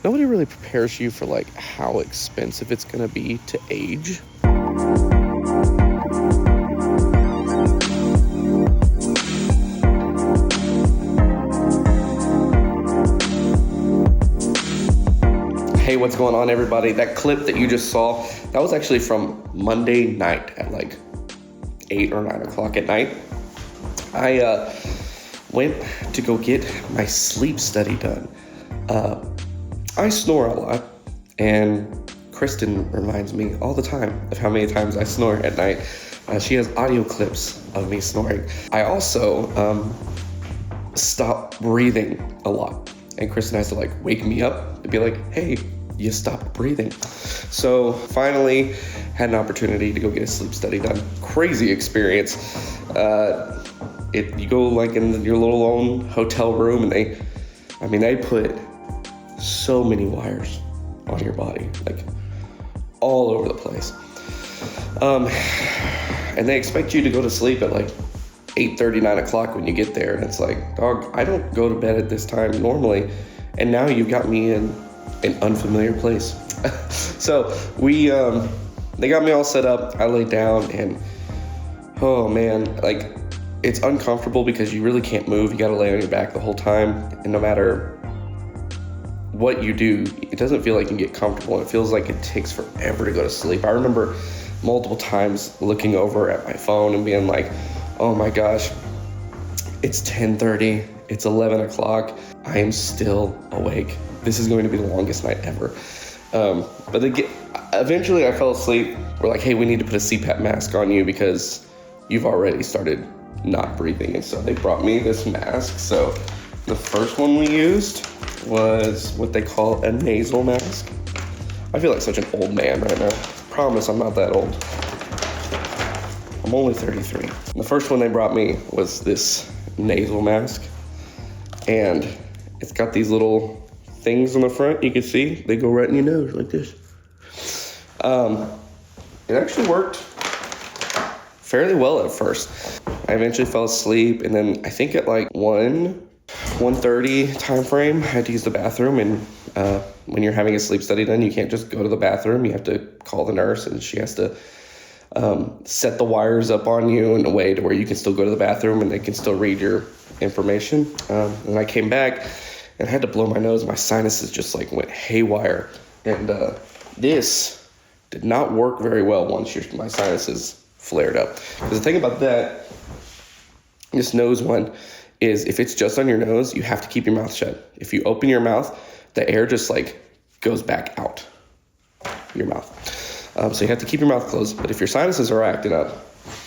nobody really prepares you for like how expensive it's going to be to age. Hey, what's going on, everybody? That clip that you just saw, that was actually from Monday night at like 8 or 9 o'clock at night. I went to go get my sleep study done. I snore a lot, and Christen reminds me all the time of how many times I snore at night. She has audio clips of me snoring. I also stop breathing a lot, and Christen has to like wake me up to be like, hey, you stopped breathing. So finally had an opportunity to go get a sleep study done. Crazy experience. You go like in your little own hotel room, and they put so many wires on your body, like all over the place. And they expect you to go to sleep at like 8:30, 9 o'clock when you get there. And it's like, dog, I don't go to bed at this time normally. And now you've got me in an unfamiliar place. So they got me all set up. I laid down, and oh man, like it's uncomfortable because you really can't move. You got to lay on your back the whole time. And no matter what you do, it doesn't feel like you get comfortable. It feels like it takes forever to go to sleep. I remember multiple times looking over at my phone and being like, oh my gosh, it's 10:30, it's 11 o'clock. I am still awake. This is going to be the longest night ever. But eventually I fell asleep. We're like, hey, we need to put a CPAP mask on you because you've already started not breathing. And so they brought me this mask. So the first one we used was what they call a nasal mask. I feel like such an old man right now. Promise I'm not that old. I'm only 33. The first one they brought me was this nasal mask. And it's got these little things on the front, you can see. They go right in your nose like this. It actually worked fairly well at first. I eventually fell asleep, and then I think at like 1:30 time frame, I had to use the bathroom. And when you're having a sleep study done, you can't just go to the bathroom. You have to call the nurse, and she has to set the wires up on you in a way to where you can still go to the bathroom and they can still read your information. And I came back and I had to blow my nose. My sinuses just like went haywire. And this did not work very well once my sinuses flared up. Because the thing about this nose one is if it's just on your nose, you have to keep your mouth shut. If you open your mouth, the air just like goes back out your mouth. So you have to keep your mouth closed. But if your sinuses are acting up,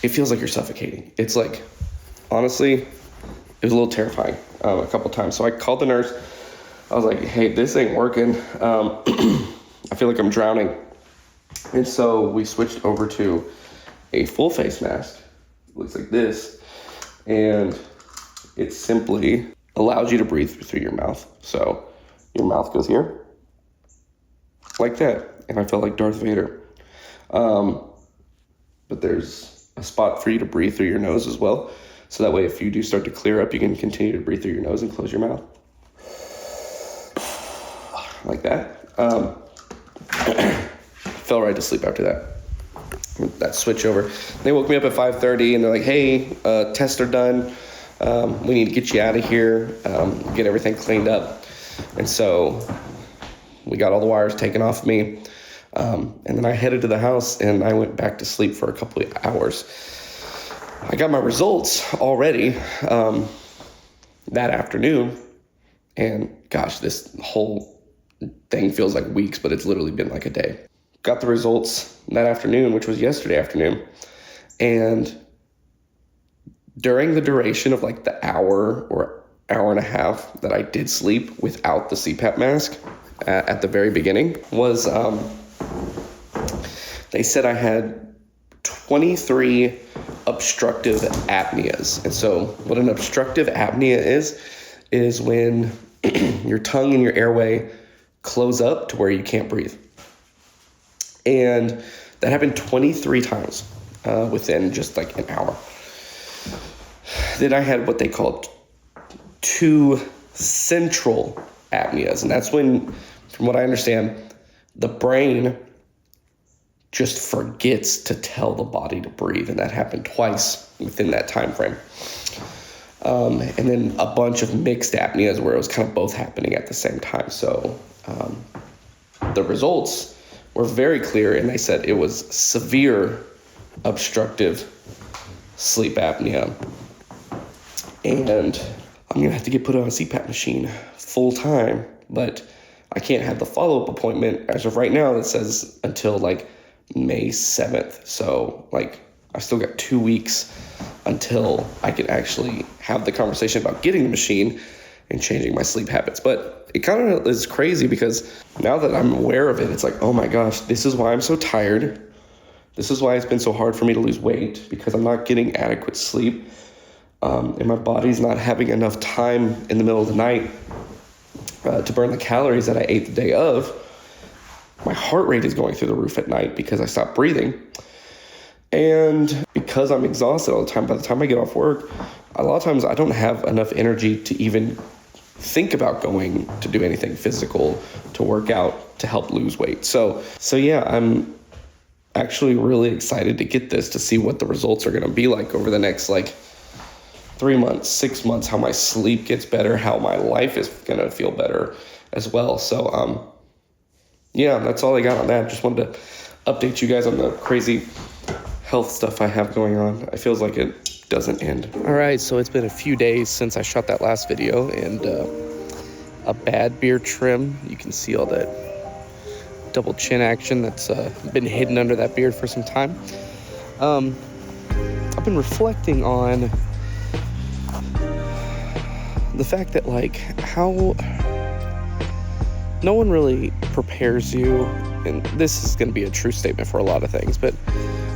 it feels like you're suffocating. It's like, honestly, it was a little terrifying a couple times. So I called the nurse. I was like, hey, this ain't working. I feel like I'm drowning. And so we switched over to a full face mask. It looks like this. And it simply allows you to breathe through your mouth. So your mouth goes here, like that. And I felt like Darth Vader. But there's a spot for you to breathe through your nose as well. So that way, if you do start to clear up, you can continue to breathe through your nose and close your mouth. Like that. Fell right to sleep after that switch over. They woke me up at 5:30 and they're like, hey, tests are done. We need to get you out of here, get everything cleaned up. And so we got all the wires taken off me. And then I headed to the house and I went back to sleep for a couple of hours. I got my results already that afternoon. And gosh, this whole thing feels like weeks, but it's literally been like a day. Got the results that afternoon, which was yesterday afternoon. And during the duration of like the hour or hour and a half that I did sleep without the CPAP mask at the very beginning was, they said I had 23 obstructive apneas. And so what an obstructive apnea is when your tongue and your airway close up to where you can't breathe. And that happened 23 times within just like an hour. Then I had what they called 2 central apneas. And that's when from what I understand, the brain just forgets to tell the body to breathe, and that happened twice within that time frame. And then a bunch of mixed apneas where it was kind of both happening at the same time. So the results were very clear, and they said it was severe obstructive sleep apnea. And I'm going to have to get put on a CPAP machine full time, but I can't have the follow-up appointment as of right now that says until like May 7th. So like I still got 2 weeks until I can actually have the conversation about getting the machine and changing my sleep habits. But it kind of is crazy because now that I'm aware of it, it's like, oh my gosh, this is why I'm so tired. This is why it's been so hard for me to lose weight, because I'm not getting adequate sleep. And my body's not having enough time in the middle of the night to burn the calories that I ate the day of. My heart rate is going through the roof at night because I stopped breathing. And because I'm exhausted all the time, by the time I get off work, a lot of times I don't have enough energy to even think about going to do anything physical, to work out, to help lose weight. So yeah, I'm actually really excited to get this, to see what the results are going to be like over the next 3 months, 6 months, how my sleep gets better, how my life is going to feel better as well. So, yeah, that's all I got on that. Just wanted to update you guys on the crazy health stuff I have going on. It feels like it doesn't end. All right, so it's been a few days since I shot that last video, and a bad beard trim. You can see all that double chin action that's been hidden under that beard for some time. I've been reflecting on the fact that how no one really prepares you, and this is going to be a true statement for a lot of things, but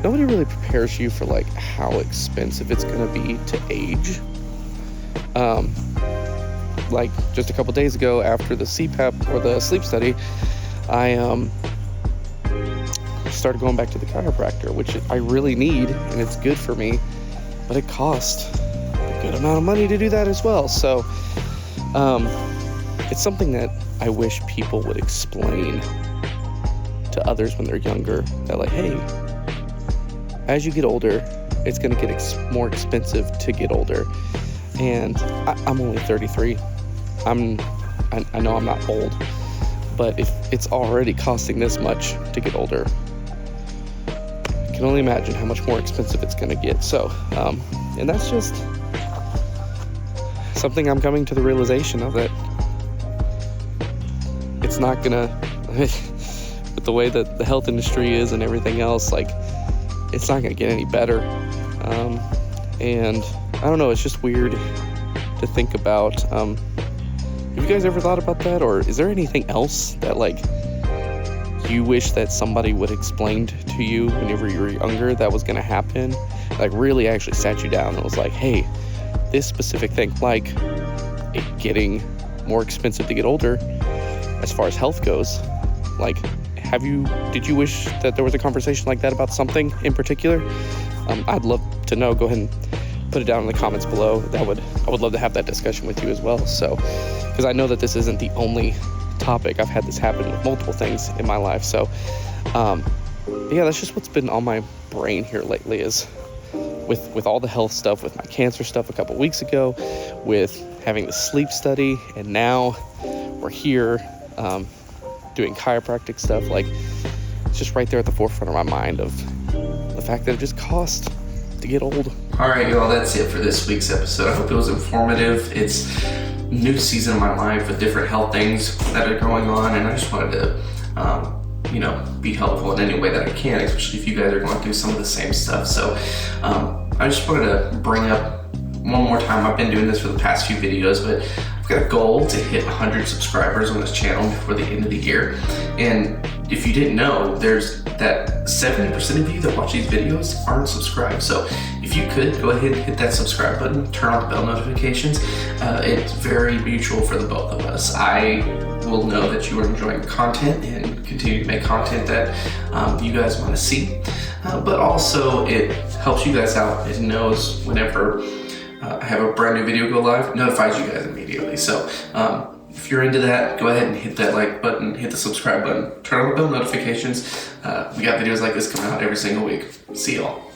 nobody really prepares you for how expensive it's going to be to age. Just a couple days ago after the CPAP or the sleep study, I started going back to the chiropractor, which I really need, and it's good for me, but it costs a good amount of money to do that as well. So it's something that I wish people would explain to others when they're younger, that hey, as you get older, it's going to get more expensive to get older. And I'm only 33. I know I'm not old, but if it's already costing this much to get older, I can only imagine how much more expensive it's going to get. So, and that's just something I'm coming to the realization of, that it's not going to, with the way that the health industry is and everything else, it's not going to get any better. And I don't know, it's just weird to think about. Have you guys ever thought about that? Or is there anything else that you wish that somebody would explain to you whenever you were younger that was going to happen? Really actually sat you down and was hey, this specific thing, it getting more expensive to get older as far as health goes. Did you wish that there was a conversation like that about something in particular? I'd love to know. Go ahead and put it down in the comments below. I would love to have that discussion with you as well. So, because I know that this isn't the only topic. I've had this happen with multiple things in my life. So, yeah, that's just what's been on my brain here lately, is with all the health stuff, with my cancer stuff a couple weeks ago, with having the sleep study, and now we're here doing chiropractic stuff. It's just right there at the forefront of my mind, of the fact that it just costs to get old. All right, y'all, that's it for this week's episode. I hope it was informative. It's a new season of my life with different health things that are going on, and I just wanted to be helpful in any way that I can, especially if you guys are going through some of the same stuff. So I just wanted to bring up one more time, I've been doing this for the past few videos, but I've got a goal to hit 100 subscribers on this channel before the end of the year. And if you didn't know, there's that 70% of you that watch these videos aren't subscribed. So if you could, go ahead and hit that subscribe button, turn on the bell notifications. It's very mutual for the both of us. I will know that you are enjoying content and continue to make content that you guys want to see. But also it helps you guys out. It knows whenever I have a brand new video go live, notifies you guys immediately. So if you're into that, go ahead and hit that like button, hit the subscribe button, turn on the bell notifications. We got videos like this coming out every single week. See y'all.